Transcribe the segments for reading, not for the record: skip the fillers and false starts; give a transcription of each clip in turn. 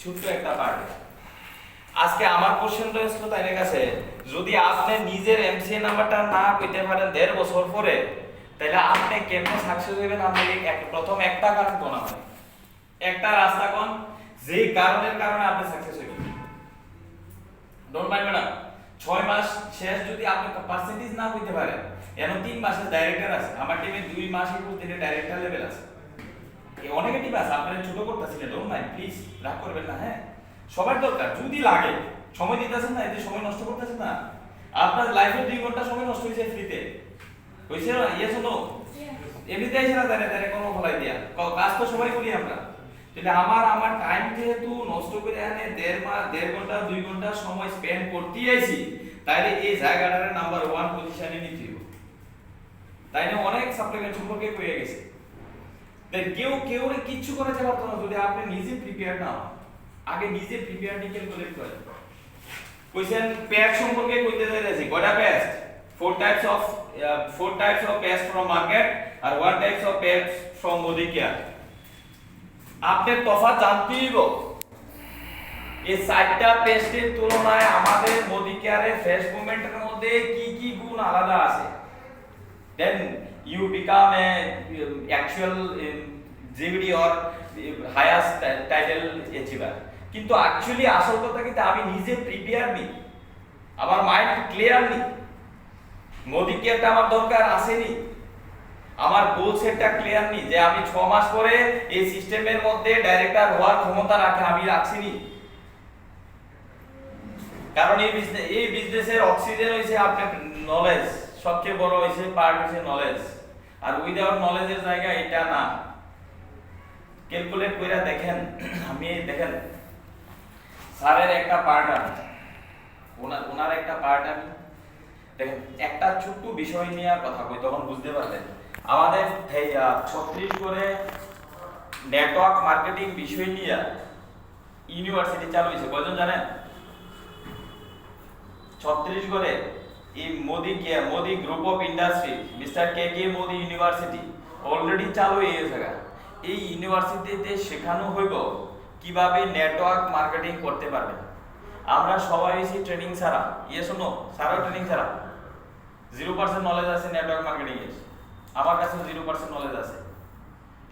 ছোট্ট একটা পার্ট। আজকে আমার কোশ্চেন রয়েছিল তাইনের কাছে, যদি আপনি নিজের এমসিএ নাম্বারটা না কইতে পারেন 1.5 বছর পরে, তাহলে আপনি কেমনে সাকসেস হইবেন? আপনি প্রথম একটা কারণ কোন হয়, একটা রাস্তা কোন যে কারণের কারণে আপনি সাকসেস হইবেন। ডোন্ট মাইন্ড ম্যাডাম, 6 মাস শেষ যদি আপনি পার্সেন্টেজ না কইতে পারেন, এখন 3 মাসের ডাইরেক্টর আছে আমার টিমে, 2 মাস 21 দিনে ডাইরেক্টর লেভেল আছে। এই অনেক টিম আছে, আপনারা ছোট করতেছেন, ডোন্ট মাইন্ড, প্লিজ রাগ করবেন না। হ্যাঁ, সবার দরকার, যদি লাগে সময় দিতেছেন না, এতে সময় নষ্ট করতেছেন না। আপনার লাইফে 2 ঘন্টা সময় নষ্ট হয়েছে ফ্রিতে, হয়েছে না? Yes no? এমনিতে আইসে না জানে তারে কোনো ফলাই দিয়া, কাজ তো সবাই করি আমরা। তাহলে আমার টাইম যেহেতু নষ্ট করে এখানে 1.5 ঘন্টা 2 ঘন্টা সময় স্পেন্ড করতে আইছি, তাইলে এই জায়গাটারে নাম্বার 1 পজিশনে নিতে হবে। তাই না? অনেক সাপ্লিমেন্ট সম্পর্কে কয়ে গেছে, দেন কেউ কিচ্ছু করাতে পারতো না যদি আপনি নিজে প্রিপেয়ার না হন। আগে নিজে প্রিপেয়ার ক্যালকুলেট করেন। কোশ্চেন পেস্ট সম্পর্কে কইতে যাইতেছি, কয়টা pest? 4 types of pest from market আর 1 types of pest from body care। আপনি তফাৎ জানতেই হবে। এই 4টা পেস্টের তুলনায় আমাদের বডি কেয়ারে ফ্রেশ মুভমেন্টের মধ্যে কি কি গুণ আলাদা আছে, then you become a actual GVD or highest title achiever। কিন্তু অ্যাকচুয়ালি আসল কথা কিন্তু আমি নিজে প্রিপেয়ার নি, আমার মাইন্ড ক্লিয়ার নি, মোদি কেয়ারটা আমার দরকার আসেনি, আমার গোল সেটটা ক্লিয়ার নি যে আমি 6 মাস পরে এই সিস্টেমের মধ্যে ডাইরেক্টর হওয়ার ক্ষমতা রাখে আমি রাখছিনি। কারণ এই বিজনেসের অক্সিজেন হইছে আপনার নলেজ, সবচেয়ে বড় হইছে পার্ট হইছে নলেজ। আর উইদাউট নলেজের জায়গা এটা না। ক্যালকুলেট কইরা দেখেন, আমি দেখেন স্যারের একটা পার্ট আমি, ওনার একটা পার্ট আমি, দেখেন একটা ছোট্ট বিষয় নিয়ে কথা কই, তখন বুঝতে পারবেন। আমাদের ছত্তিশগড়ে নেটওয়ার্ক মার্কেটিং বিষয় নিয়ে ইউনিভার্সিটি চালু হয়েছে, কয়জন জানেন? ছত্তিশগড়ে এই Modi group of industry, mister K Modi university already চালু হয়ে গেছে। এই ইউনিভার্সিটিতে শেখানো হইব কিভাবে নেটওয়ার্ক মার্কেটিং করতে পারবেন। আমরা সবাই এসে ট্রেনিং ছাড়া, ইয়ে শোনো, সারাও ট্রেনিং ছাড়া 0% নলেজ আছে নেটওয়ার্ক মার্কেটিং এর। আমার কাছে 0% নলেজ আছে।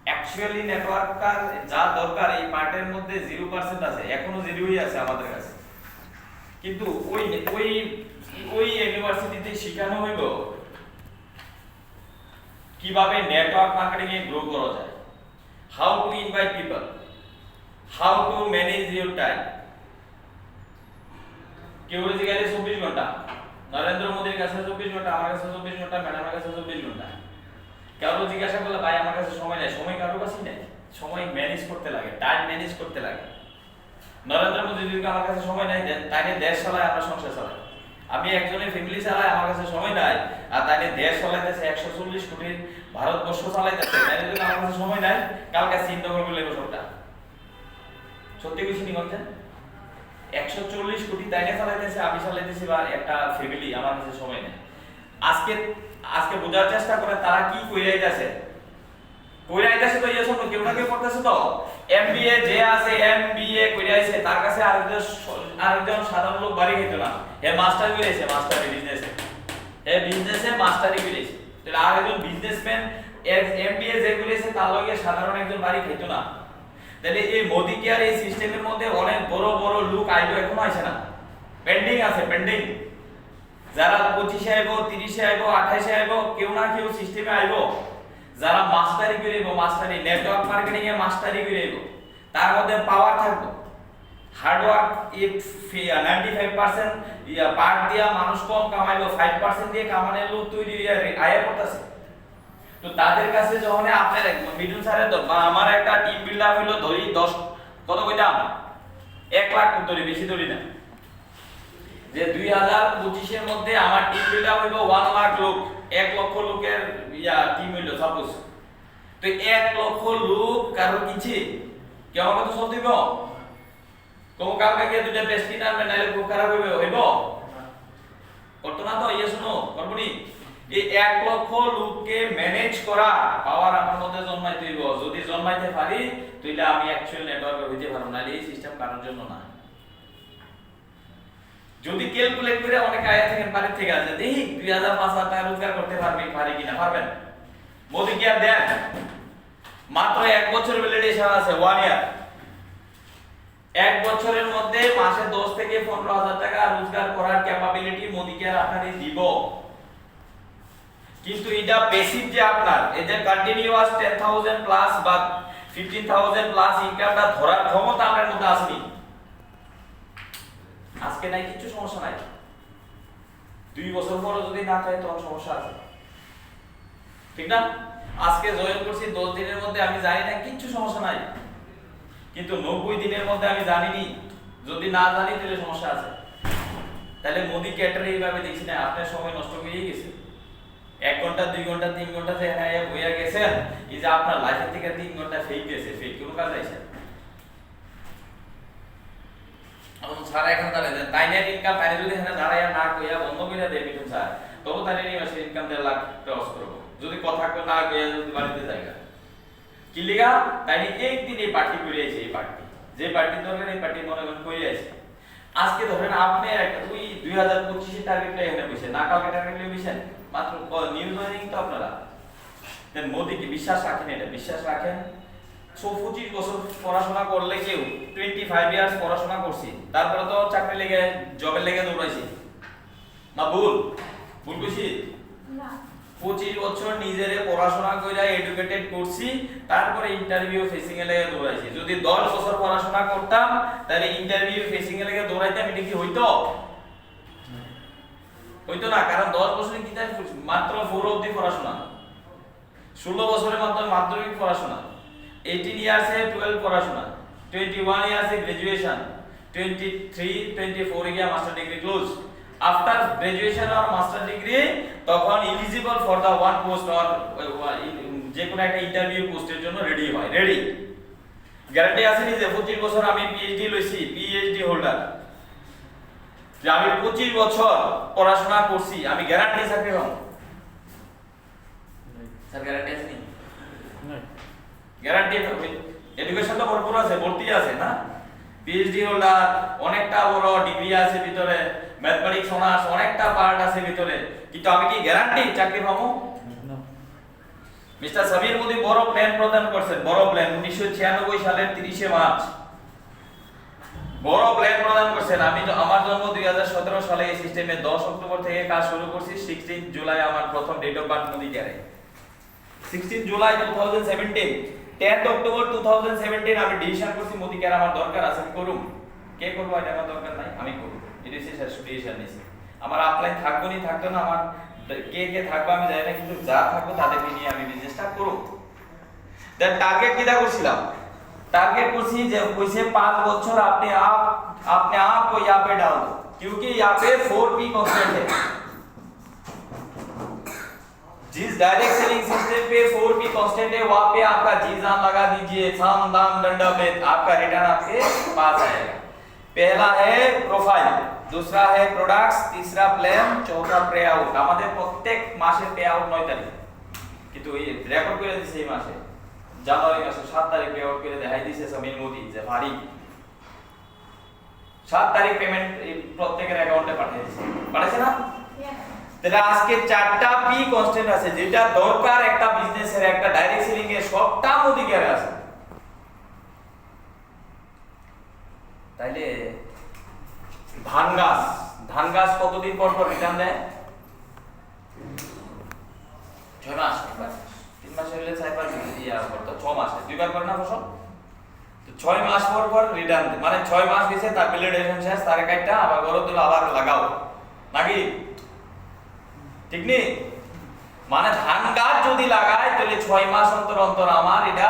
অ্যাকচুয়ালি নেটওয়ার্কটার যা দরকার এই পার্টের মধ্যে 0% আছে, এখনো 0ই আছে আমাদের কাছে। কিন্তু ওই ইউনিভার্সিটিতে শেখানো হইব কিভাবে নেটওয়ার্ক মার্কেটিং এ গ্রো করা যায়, how to invite people, how to manage your time. কেউ জিজ্ঞাসা 24 ঘন্টা, নরেন্দ্র মোদীর কাছে 24 ঘন্টা, আমার কাছে 24 ঘন্টা, ম্যাডামের কাছে 24 ঘন্টা। কেউ জিজ্ঞাসা করলে ভাই আমার কাছে সময় নেই, সময় কারোর কাছেই নেই। সময় ম্যানেজ করতে লাগে, টাইম ম্যানেজ করতে লাগে। নরেন্দ্র মোদী যদি আমার কাছে সময় নাই দেন, তাইলে দেশ চালায়, আমরা সংসার চালাই। আমি একজনের ফ্যামিলি চালাই, আমার কাছে সময় নাই, আর তাইলে দেশ চালাইতেছে 140 কোটির ভারতবর্ষ চালাইতেছে, তাইলে যদি আমার কাছে সময় নাই, কালকে চিন্তা করবে লেগো সবটা। সত্যি কিছু নি বলছেন, 140 কোটি তাইলে চালাইতেছে, আমি চালাইতেছি, বা একটা ফ্যামিলি, আমার কাছে সময় নেই। আজকে বোঝার চেষ্টা করে তারা কি কইরাইতেছে তো ইয়ে শোনো, কেউ না কেউ করতেছে তো। এমবিএ যে আছে, এমবিএ কইরাইছে, তার কাছে আরেকজন সাধারণ লোক বাড়ি হইতো না, হে মাস্টার কইরাইছে, মাস্টারি বিজনেসে মাস্টারি কইরাইছে। তাহলে আরেকজন বিজনেসম্যান এমবিএ যে কইরাইছে তার লগে সাধারণ একজন বাড়ি খাইতো না। তাহলে এই মোদি কেয়ার এই সিস্টেমের মধ্যে অনেক বড় বড় লোক আইলো, এখনো আইছে না, পেন্ডিং আছে, পেন্ডিং। যারা 25 আইবো, 30 আইবো, 28 আইবো, কেউ না কেউ সিস্টেমে আইবো। যারা মাস্টারি করিব, মাস্টারি নেটওয়ার্ক মার্কেটিং এ মাস্টারি করিব, তার মধ্যে পাওয়ার থাকবে। হার্ড ওয়ার্ক 95% পার্ট দিয়া মানুষ কম কামাইলো, 5% দিয়ে কামানোর লোক তৈরি আয়া করতেছে। তো তাদের কাছে যখন আপনার মিডল স্যারের আমার একটা টিম বিল্ড আপ হইলো, ধরি 10 কত কইতাম 1 লাখ ধরি, বেশি ধরি না, যে 2025 এর মধ্যে আমার টিম বিল্ড আপ হইলো 1 লাখ লোক, 1 লক্ষ লোকের টিম হইলো সাপোজ। তো 1 লক্ষ লোক কারো কিছি কেমন কত চল দিব, কোন কালকে গিয়ে দুইটা বেস্ট কিনার নাইলে খুব খারাপ হইব, করতো না তো? ইয়ে শুনো, করবনি। এই 1 লক্ষ লোককে ম্যানেজ করা পাওয়ার আমার মধ্যে জন্মাইতে হইব। যদি জন্মাইতে পারি তাইলে আমি অ্যাকচুয়াল নেটওয়ার্কে হইতে পারব না। এই সিস্টেম কারোর জন্য না। যদি ক্যালকুলেট করে অনেক আয়া থেকে বাড়ি থেকে আছে দেখি 2000 5000 টাকা রোজগার করতে পারি কিনা, পারবেন? মোদি কি আর দেন? মাত্র 1 বছর ভ্যালিডেশন আছে, 1 ইয়ার। 1 বছরের মধ্যে মাসে 10 থেকে 15000 টাকা রোজগার করার ক্যাপাবিলিটি মোদি কি আর আপনাকে দিব। কিন্তু এটা প্যাসিভ যে আপনার এই যে কন্টিনিউয়াস 10000 প্লাস বা 15000 প্লাস ইনকামটা ধরার ক্ষমতা আপনার মধ্যে আসেনি। আজকে নাই কিছু সমস্যা নাই, 2 বছর পর যদি না থাকে তখন সমস্যা আছে, ঠিক না? আজকে জয়েন করছি 10 দিনের মধ্যে আমি জানি না, কিছু সমস্যা নাই। কিন্তু 90 দিনের মধ্যে আমি জানিনি, যদি না জানি তাহলে সমস্যা আছে। তাহলে মোদি ক্যাটারে এইভাবে দেখছি না, আপনার সময় নষ্ট হয়ে গেছে। 1 ঘন্টা 2 ঘন্টা 3 ঘন্টা যে হ্যাঁ বইয়া গেছেন, এই যে আপনার লাইফের থেকে 3 ঘন্টা ফেক গেছে, ফেক কোনো কাজ আইছে। এখন সারা এখন দাঁড়ায় দেন তাইনের ইনকাম তাই যদি এখানে দাঁড়াইয়া না কইয়া বন্ধ কইরা দেয় মিঠুন স্যার, তবু তাইনের এই মাসে ইনকাম 1.5 লাখ ক্রস করব। যদি কথা কো না কইয়া যদি বাড়িতে যায়গা কি লিগা তাইনি একদিন এই পার্টি করে আইছে, এই পার্টি যে পার্টি দরকার এই পার্টি মনে মনে কইরা আইছে। আজকে ধরেন আপনি একটা 2025 এর টার্গেটটা এখানে বসে না, কালকে টার্গেট লিয়ে বসেন, মাত্র নিউজ জয়েনিং তো আপনারা দেন। মোদি কি বিশ্বাস রাখেন? এটা বিশ্বাস রাখেন? 25 বছর পড়াশোনা করলে কেউ 25 ইয়ার্স পড়াশোনা করছি, তারপরে তো চাকরি লেগে জবের লেগে দৌড়াইছি না? ভুল কইছি না? 25 বছর নিজেরে পড়াশোনা কইরা এডুকেটেড করছি, তারপরে ইন্টারভিউ ফেসিং এ লেগে দৌড়াইছি। যদি 10 বছর পড়াশোনা করতাম তাহলে ইন্টারভিউ ফেসিং এ লেগে দৌড়াইতাম, এটা কি হইতো? হইতো না। কারণ 10 বছরে কি তাই মাত্র 4 অবধি পড়াশোনা, 16 বছরের মাত্র মাধ্যমিক পড়াশোনা, 18 ইয়ার্সে 12 পড়াশোনা, 21 ইয়ার্সে গ্রাজুয়েশন, 23-24 গিয়া master degree close. After graduation আর মাস্টার ডিগ্রি তখন eligible for the one post or যে কোনো একটা ইন্টারভিউ পোস্টের জন্য রেডি হয়। রেডি গ্যারান্টি আছে নি যে 25 বছর আমি পিএইচডি লইছি, পিএইচডি হোল্ডার, যে আমি 25 বছর পড়াশোনা করছি, আমি গ্যারান্টি চাকরি পাবো? স্যার গ্যারান্টি আছে নি? গ্যারান্টি এডুকেশন তো ভরপুর আছে, ভর্তি আছে না? পিএইচডি হোল্ডার, অনেকটা বড় ডিগ্রি আছে ভিতরে, ম্যাথমেটিক্স অনার্স অনেকটা পার্ট আছে ভিতরে, কিন্তু আমি কি গ্যারান্টি চাকরি পাবো? মিস্টার সাবির মোদি বড় প্ল্যান প্রদান করছেন, বড় প্ল্যান 1996 সালের 30 মার্চ বড় প্ল্যান প্রদান করছেন। আমি আমার জন্ম 2017 সালে, এই সিস্টেমে 10 অক্টোবর থেকে কাজ শুরু করছি, 16 জুলাই আমার প্রথম ডেট অফ বার্থ মোদি কেয়ারে, 16 জুলাই 2017। 10 অক্টোবর 2017 আমি ডিসিশন করছি মোদি কেয়ার আমার দরকার আছে, আমি করুম। কে করব এটা আমার দরকার নাই, আমি করব। এটা ডিসিশন নিছি। আমার আপলাইন থাকবো নি থাকতো না, আমার কে কে থাকবে আমি জানি না, কিন্তু যা থাকবে তাদেরকে নিয়ে আমি বিজনেসটা করব। দেন টার্গেট কিটা করছিলাম? टारगेट कुछ ही जब कोई 5 बच्चों अपने आप को यहाँ पे डाल दो, क्योंकि यहाँ पे 4P कांस्टेंट है। जिस डायरेक्ट सेलिंग सिस्टम पे 4P कांस्टेंट है, वहां पे आपका जी जान लगा दीजिए, साम दाम दंड भेद, आपका रिटर्न आपके पास आएगा। पहला है प्रोफाइल, दूसरा है प्रोडक्ट्स, तीसरा प्लान, चौथा पे आउट। আমাদের প্রত্যেক মাসে পে আউট 9 তারিখ, কিন্তু এই রেকর্ড করে দিছে এই মাসে জানুয়ারি মাসে 7 তারিখ পে আউট করে দেখাই দিছে সামির মোদি যে ভারী 7 তারিখ পেমেন্ট প্রত্যেকের অ্যাকাউন্টে পাঠিয়ে দিছে, পাঠাইছে না? তাহলে আজকে 4টা পি কনস্ট্যান্ট আছে, যেটা দরকার একটা বিজনেসের, একটা ডাইরেক্ট সেলিং এর, সবটা মোদি কেয়ারে আছে। তাইলে ধান গাছ কতদিন পর পর রিটার্ন দেয়? 6 মাস, 3 মাস হইলে 4বার ইয়া করতে, 6 মাসে 2বার করে না ফসল, তো 6 মাস পর পর রিটার্ন দেয়। মানে 6 মাস গেছে তার ভ্যালিডেশন শেষ, তার কাটটা আবার গরো দিল, আবার লাগাও, নাকি ঠিক নেই? মানে ধান গাছ যদি লাগায় তাহলে 6 মাস অন্তর অন্তর আমার এটা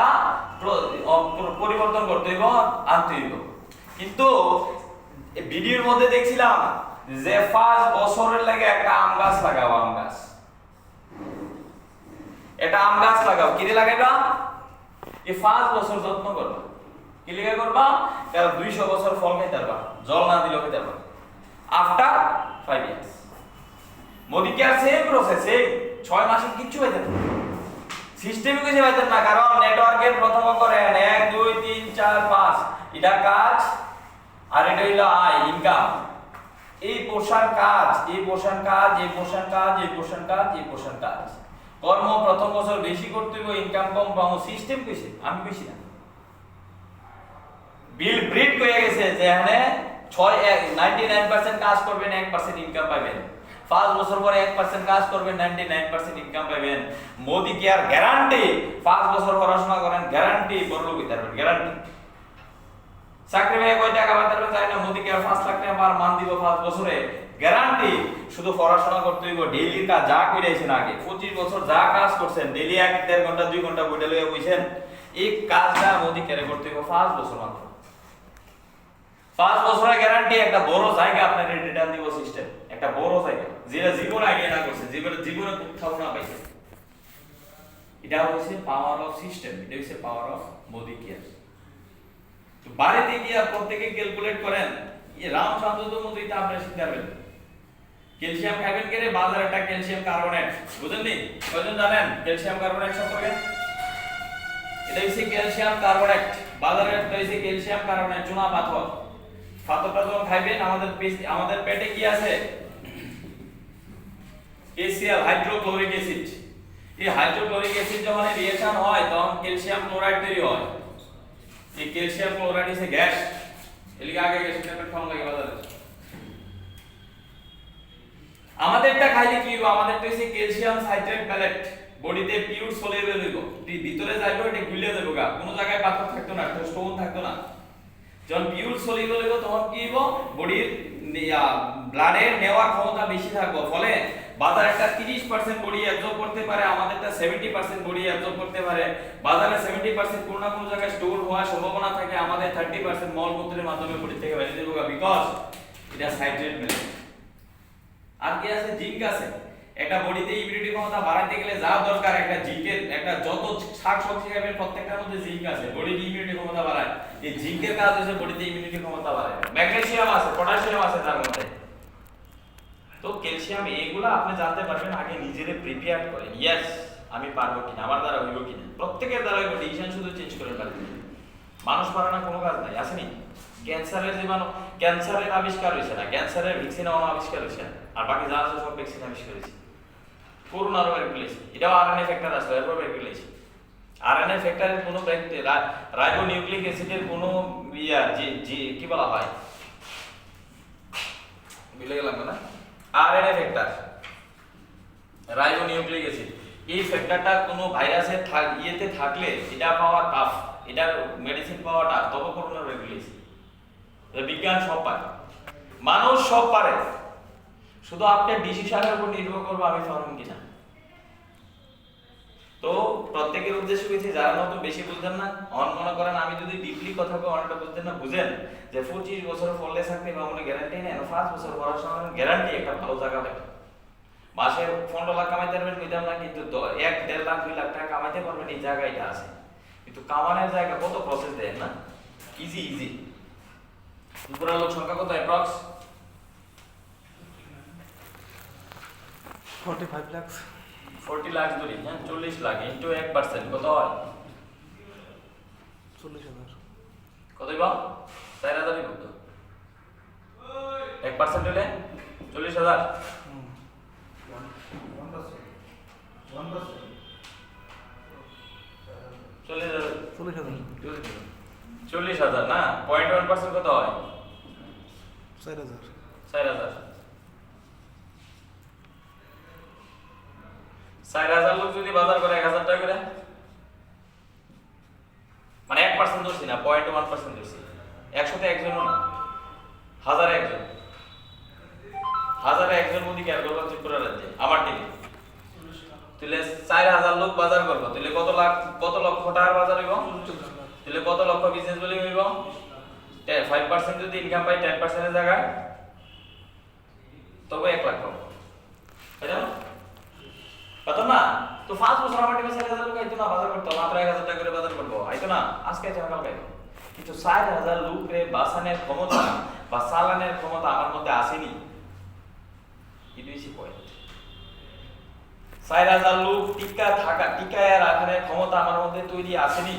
পরিবর্তন করতে হইব, আনতে হইব। কিন্তু ভিডিওর মধ্যে দেখছিলাম যে 5 বছরের লাগে একটা আম গাছ লাগাও, আম গাছ, এটা আম গাছ লাগাও, কি দিয়ে লাগাইবা? এই 5 বছর যত্ন করবা, কি লিগে করবা? তার 200 বছর ফল খাইতে পারবা, জল না দিলেও খাইতে পারবা। After 5 years Modi care same process, 6 মাসে কিচ্ছু পাইতেন না সিস্টেমে কিছু পাইতেন না কারণ নেটওয়ার্কের প্রথম করেন 1 2 3 4 5 এটা কাজ আর এটা হলো আয় ইনকাম এই পোর্শন কাজ এই পোর্শন কাজ এই পোর্শন কাজ এই পোর্শন কাজ এই পোর্শন কাজ কর্ম প্রথম বছর বেশি করতে হবে ইনকাম কম পাবো সিস্টেম কইছে আমি কইছি না বিল ব্রিড হয়ে গেছে যে এখানে 99% কাজ করবেন 1% ইনকাম পাবেন 5 বছর পরে 1% কাজ করবেন 99% ইনকাম পাবেন মোদি কেয়ার গ্যারান্টি 5 বছর পড়াশোনা করেন গ্যারান্টি বড় লোক হইতে পারবেন গ্যারান্টি চাকরি পেয়ে কয় টাকা পাইতে পারবেন জানি না মোদি কেয়ার 5 লাখ টাকা পার মান দিব 5 বছরে গ্যারান্টি শুধু পড়াশোনা করতে হইব ডেইলি কাজ যা কইরাইছেন আগে 25 বছর যা কাজ করছেন ডেইলি 1.5 ঘন্টা 2 ঘন্টা বইটা লইয়া বইছেন এই কাজটা মোদি কেয়ারে করতে হইব 5 বছর মাত্র 5 বছরের গ্যারান্টি একটা বড় জায়গা আপনাদের রিটার্ন দিব সিস্টেম একটা বড় জায়গা যেটা জীবন আইডিয়া না করছে জীবনে কোথাও না পাইছে এটা হচ্ছে পাওয়ার অফ সিস্টেম এটা হচ্ছে পাওয়ার অফ মোদি কেয়ার তো বাড়িতে গিয়ে প্রত্যেককে ক্যালকুলেট করেন এই রামচন্দ্র মোদিটা আপনি শিখাবেন ক্যালসিয়াম খাবেন কে রে বাজারে একটা ক্যালসিয়াম কার্বনেট বুঝেননি কয়জন জানেন ক্যালসিয়াম কার্বনেট সম্পর্কে এটা হচ্ছে ক্যালসিয়াম কার্বনেট বাজারে এটা হচ্ছে ক্যালসিয়াম কার্বনেট চুনা পাথর পাথরটা যখন খাইবেন আমাদের পেটে কি আছে HCl হাইড্রোক্লোরিক অ্যাসিড এই হাইড্রোক্লোরিক অ্যাসিড যখন রিঅ্যাকশন হয় তখন ক্যালসিয়াম ক্লোরাইড তৈরি হয় এই ক্যালসিয়াম ক্লোরাইড হচ্ছে গ্যাস এলিকে আগে গ্যাস ট্যাবলেট খাওয়া লাগে বাজারে আমাদেরটা খাইলে কি হবে আমাদেরটা হচ্ছে ক্যালসিয়াম সাইট্রেট প্যালেট বডিতে পিওর সলিউবল হইব ভিতরে যাইবো এটা গুলে যাবে গা কোনো জায়গায় পাথর থাকতো না স্টোন থাকতো না যখন পিওর সলিউবল হইব তখন কি হইব বডির ব্লাডের নেওয়ার ক্ষমতা বেশি থাকবে ফলে বাজারে একটা 30% বডি অ্যাবজর্ব করতে পারে আমাদেরটা 70% বডি অ্যাবজর্ব করতে পারে বাজারে 70% কোন না কোন জায়গায় স্টোর হওয়ার সম্ভাবনা থাকে আমাদের 30% মলমূত্রের মাধ্যমে বডি থেকে বেরিয়ে যাবে বিকজ এটা সাইট্রেট মেলে আর কি আছে জিঙ্ক আছে একটা বডিতে ইমিউনিটি ক্ষমতা বাড়াতে গেলে যা দরকার একটা জিঙ্কের একটা যত শাকসবজি খাবেন প্রত্যেকটার মধ্যে জিঙ্ক আছে বডির ইমিউনিটি ক্ষমতা বাড়ায় এই জিঙ্কের কাজ হচ্ছে বডিতে ইমিউনিটি ক্ষমতা বাড়ায় ম্যাগনেসিয়াম আছে পটাশিয়াম আছে তার মধ্যে তো ক্যালসিয়াম এইগুলো আপনি জানতে পারবেন আগে নিজেরে প্রিপেয়ার করেন ইয়েস আমি পারবো কিনা আমার দ্বারা হইব কিনা প্রত্যেকের দ্বারা হইব ডিসিশন শুধু চেঞ্জ করে পারবেন মানুষ পারে না কোনো কাজ নাই আসেনি ক্যান্সারের জীবাণু ক্যান্সারের আবিষ্কার হয়েছে না ক্যান্সারের ভ্যাকসিন আবিষ্কার হয়েছে আর বাকি যা আছে সব ভ্যাকসিন আবিষ্কার হয়েছে করোনারও বের করেছে এটাও আরএনএ ফ্যাক্টর আসলে এরপর বের করেছে আরএনএ ফ্যাক্টরের কোনো রাইবোনিউক্লিক অ্যাসিডের কোনো কি বলা হয় ভুলে গেলাম না আরএনএ ফ্যাক্টর রাইবোনিউক্লিক অ্যাসিড এই ফ্যাক্টরটা কোনো ভাইরাসের ইয়েতে থাকলে এটা পাওয়া টাফ এটা মেডিসিন পাওয়া টাফ তবে করোনা বের করেছে বিজ্ঞান সব পারে মানুষ সব পারে শুধু আপনার ডিসিশনের উপর নির্ভর করবে আমি পারবো কিনা তো প্রত্যেকের উদ্দেশ্য হয়েছে যারা নতুন বেশি বুঝতেন না মনে করেন আমি যদি ডিপলি কথা বলি অনেকটা বুঝতেন না বুঝেন যে 25 বছর পড়লে চাকরি পাবো না গ্যারান্টি নেই 5 বছর পড়াশোনার গ্যারান্টি একটা ভালো জায়গা পাবেন মাসে 15 লাখ কামাইতে পারবেন কইতাম না কিন্তু 1.5 লাখ 2 লাখ টাকা কামাইতে পারবেন এই জায়গাটা আছে কিন্তু কামানোর জায়গা কত প্রসেস দেন না ইজি পুরো লোক সংখ্যা কত অ্যাপ্রক্স 45 লাখ 40 লাখ ধরি হ্যাঁ 40 লাখ ইনটু 1% কত হয় 40,000 কতই বা 4000 কত 1% হলে 40,000 40,000 না 0.1% কত হয় 4,000 4,000 লোক যদি বাজার করে 1,000 টাকা করে মানে 1% ধরছি না 0.1% ধরছি 100 তে একজনও না হাজারে একজন মোদি কেয়ার করবো ত্রিপুরা রাজ্যে আমার টিমে তাহলে 4,000 লোক বাজার করবো তাহলে কত লক্ষ টাকার বাজার হইব তাহলে কত লক্ষ বিজনেস বলি হইব 5% যদি ইনকাম পাই 10% এর জায়গায় তবে 1 লাখ পাবো তাই না কত না তো 5 বছর আমার টিমে 4,000 লোক আইতো না বাজার করতে মাত্র 1,000 টাকা করে বাজার করবো আইতো না আজকে আইতো না কালকে আইতো কিন্তু 4,000 লোকরে বাসানের ক্ষমতা বা চালানের ক্ষমতা আমার মধ্যে আসেনি এটাই হচ্ছে পয়েন্ট 4000 লোক টিকায় রাখার ক্ষমতা আমার মধ্যে তৈরি আসেনি।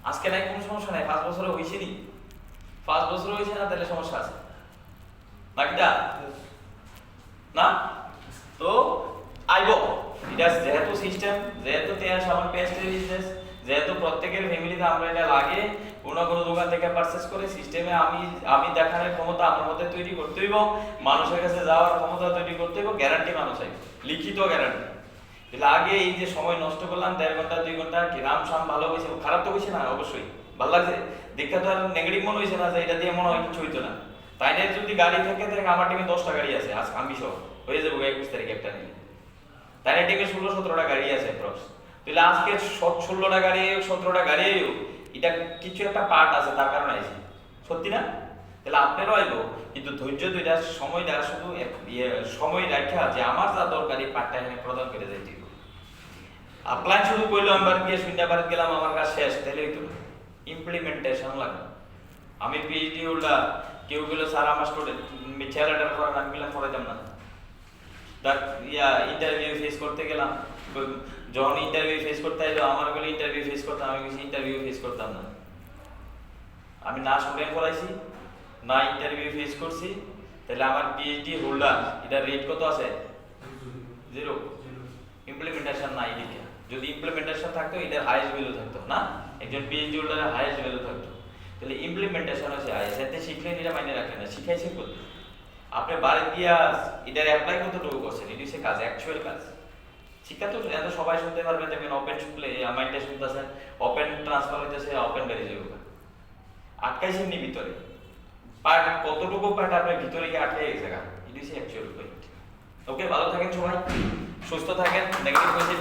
আজকে নাই কোনো সমস্যা নাই, 5 বছরে হইছে নি, 5 বছরে হইছে না, তাহলে সমস্যা আছে বাকিটা না। তো আইব এটা যেহেতু সিস্টেম, যেহেতু আমার পেস্টের বিজনেস, যেহেতু প্রত্যেকের ফ্যামিলিতে আমরা এটা লাগে, কোনো দোকান থেকে পারচেজ করে সিস্টেমে আমি দেখানোর ক্ষমতা আমার মধ্যে তৈরি করতে হইব, মানুষের কাছে যাওয়ার ক্ষমতা তৈরি করতে হইব, গ্যারান্টি মানুষ চাইবে, লিখিত গ্যারান্টি। তাহলে আগে এই যে সময় নষ্ট করলাম 1.5 ঘন্টা 2 ঘন্টা, কি রাম শাম ভালো হয়েছে, খারাপ তো হয়েছে না, অবশ্যই ভালো লাগছে দেখা, তো আর নেগেটিভ মনে হয়েছে না যে এটা দিয়ে মনে হয় কিছু হইতো না। তাই না, যদি গাড়ি থাকে তাহলে আমার টিমে 10টা গাড়ি আছে, আজ আমি সহ হয়ে যাবো 21 তারিখে একটা নিয়ে। তাই না, টিমে 16-17টা গাড়ি আছে অ্যাপ্রক্স। তাহলে আজকে 16টা গাড়ি 17টা গাড়ি এটা কিছু একটা পার্ট আছে, তার কারণে আইছে, সত্যি না? তাহলে আপনারও আইবো, কিন্তু ধৈর্য দুইটা সময়টা শুধু সময় রাখা যে আমার যা দরকারি পার্টটা এখানে প্রদান করে যাইতে হবে। আপ্লাই শুধু কইলো আমি বাড়ি গিয়ে শূন্য বাড়ি গেলাম আমার কাজ শেষ, তাহলে একটু ইমপ্লিমেন্টেশন লাগে। আমি পিএইচডি হোল্ডার, কেউ বলে স্যার আমার স্টুডেন্ট মিথ্যা লেটার করেন, আমি বললাম করাইতাম না। ইন্টারভিউ ফেস করতে গেলাম, যখন ইন্টারভিউ ফেস করতে এলো আমার বলে ইন্টারভিউ ফেস করতাম, আমি কিছু ইন্টারভিউ ফেস করতাম না। আমি না স্টুডেন্ট পড়াইছি না ইন্টারভিউ ফেস করছি, তাহলে আমার পিএইচডি হোল্ডার এটা রেট কত আছে? 0। ইমপ্লিমেন্টেশন নাই এদিকে। যদি ইমপ্লিমেন্টেশন থাকতো এটার হাইয়েস্ট ভ্যালু থাকতো না, একজন পিএইচডি হোল্ডারের হাইয়েস্ট ভ্যালু থাকতো। তাহলে ইমপ্লিমেন্টেশন হচ্ছে হাইয়েস্ট, এতে শিখলেন এটা মাইনে রাখেন না, শিখাইছেন করতে। আপনি বাড়ি গিয়া এটার অ্যাপ্লাই কতটুকু করছেন, এটি হচ্ছে কাজ, অ্যাকচুয়াল কাজ। শিক্ষা তো এত সবাই শুনতে পারবেন, দেখবেন ওপেন শুনলে মাইন্ডটা শুনতেছেন, ওপেন ট্রান্সফার হইতেছে, ওপেন বেরিয়ে যাবে, আটকাইছেন নি ভিতরে, পার্ট কতটুকু পার্ট আপনার ভিতরে গিয়ে আটকে গেছে, এটি হচ্ছে অ্যাকচুয়াল পয়েন্ট। ওকে, ভালো থাকেন সবাই, সুস্থ থাকেন, নেগেটিভ হয়েছে